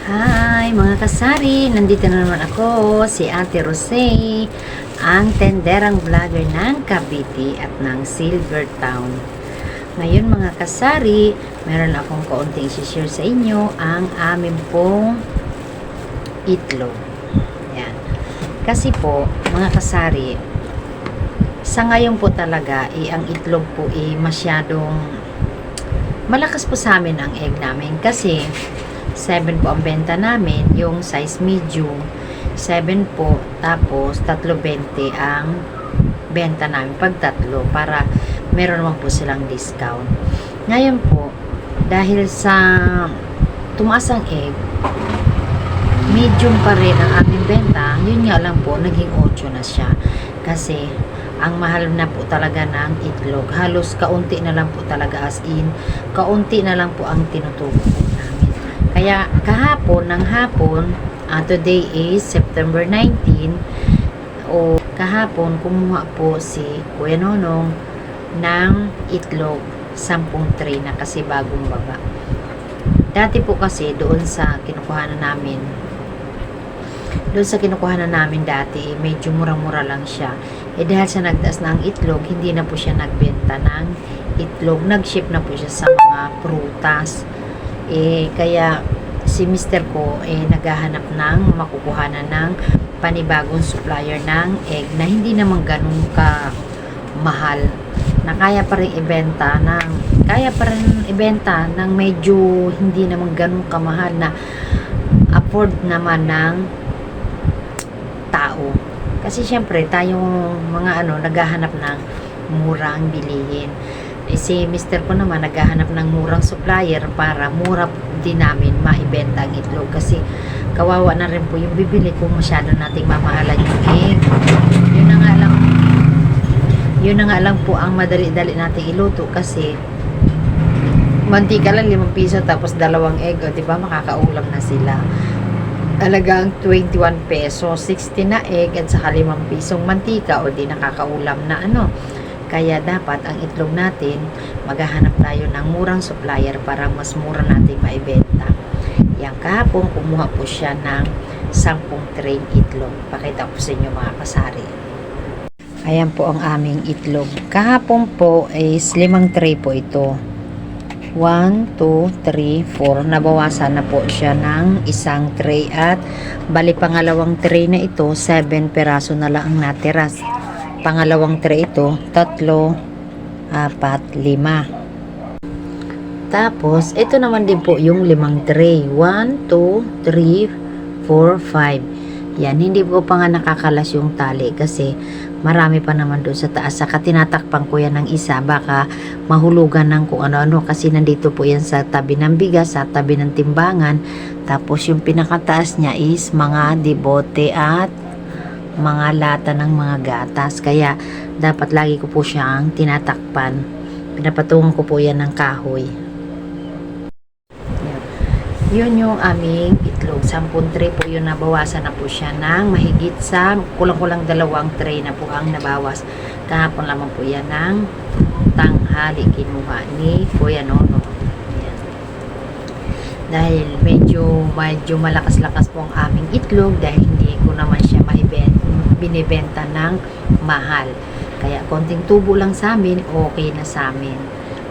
Hi mga kasari, nandito na naman ako, si Ate Rose, ang tenderang vlogger ng Cavite at ng Silver Town. Ngayon mga kasari, meron akong kaunting share sa inyo ang amin pong itlog. Yan. Kasi po, mga kasari, sa ngayon po talaga, ang itlog po masyadong malakas po sa amin ang egg namin kasi 7 po ang benta namin, yung size medium 7 po, tapos 3.20 ang benta namin pag tatlo para meron naman po silang discount. Ngayon po, dahil sa tumaas ang egg, medium pa rin ang aming benta, yun nga lang po, naging 8 na siya kasi ang mahal na po talaga ng itlog. Halos kaunti na lang po talaga, as in kaunti na lang po ang tinutubo po namin. Kaya kahapon ng hapon, today is September 19, o kahapon kumuha po si Kuya Nonong ng itlog 10 tray na kasi bagong baba. Dati po kasi doon sa kinukuhanan namin dati, medyo mura-mura lang siya. Dahil sa nagtaas na ang itlog, hindi na po siya nagbenta ng itlog. Nag-ship na po siya sa mga prutas. Kaya si mister ko naghahanap ng makukuhanan ng panibagong supplier ng egg na hindi naman ganun ka mahal, na kaya pa rin ibenta ng medyo hindi naman ganun kamahal, na afford naman ng tao. Kasi syempre tayong mga naghahanap ng murang bilihin. Si mister ko naman naghahanap ng murang supplier para mura din namin maibenta ang itlog, kasi kawawa na rin po yung bibili kung masyado nating mamahalan yung egg. Yun na nga lang po ang madali-dali nating iluto, kasi mantika lang 5 piso tapos 2 egg, diba makakaulam na sila. Talagang 21 peso, 60 na egg at saka 5 pisong mantika, o di nakakaulam na Kaya dapat ang itlog natin, maghahanap tayo ng murang supplier para mas mura natin maibenta. Yang kahapon, kumuha po siya ng 10 tray itlog. Pakita ko sa inyo mga kasari. Ayan po ang aming itlog. Kahapon po is 5 tray po ito. 1, 2, 3, 4. Nabawasan na po siya ng 1 tray at bali pangalawang tray na ito, 7 peraso na lang ang natira. Pangalawang tray ito, 3, 4, 5. Tapos, ito naman din po yung 5 tray. 1, 2, 3, 4, 5. Yan, hindi po pa nga nakakalas yung tali kasi marami pa naman doon sa taas. Saka tinatakpan ko yan ng isa, baka mahulugan ng kung ano-ano, kasi nandito po yan sa tabi ng bigas, sa tabi ng timbangan. Tapos yung pinakataas niya is mga debote at mga lata ng mga gatas, kaya dapat lagi ko po siyang tinatakpan. Pinapatungan ko po yan ng kahoy. Yun yung aming itlog, 10 tray po yun, nabawasan na po siya ng mahigit sa kulang-kulang 2 tray na po ang nabawas. Kahapon lamang po yan ng tanghali kinuha ni Kuya Nono. Yan. Dahil medyo malakas-lakas po ang aming itlog, dahil hindi ko naman siya binibenta ng mahal. Kaya konting tubo lang sa amin, okay na sa amin.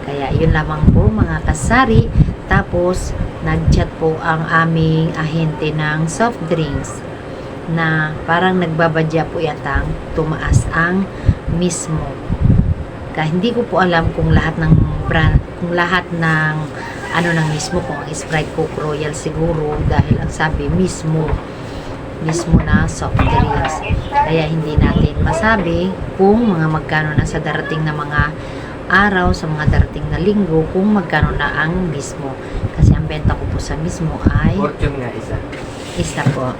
Kaya yun lamang po mga kasari. Tapos nag-chat po ang aming ahente ng soft drinks na parang nagbabadya po yatang tumaas ang mismo. Kaya hindi ko po alam kung lahat ng brand, kung lahat ng ng mismo, kung ang Sprite, Coke, Royal siguro, dahil ang sabi mismo na soft drinks. Kaya hindi natin masabi kung mga magkano na sa darating na mga araw, sa mga darating na linggo, kung magkano na ang mismo. Kasi ang benta ko po sa mismo ay fortune nga isa po.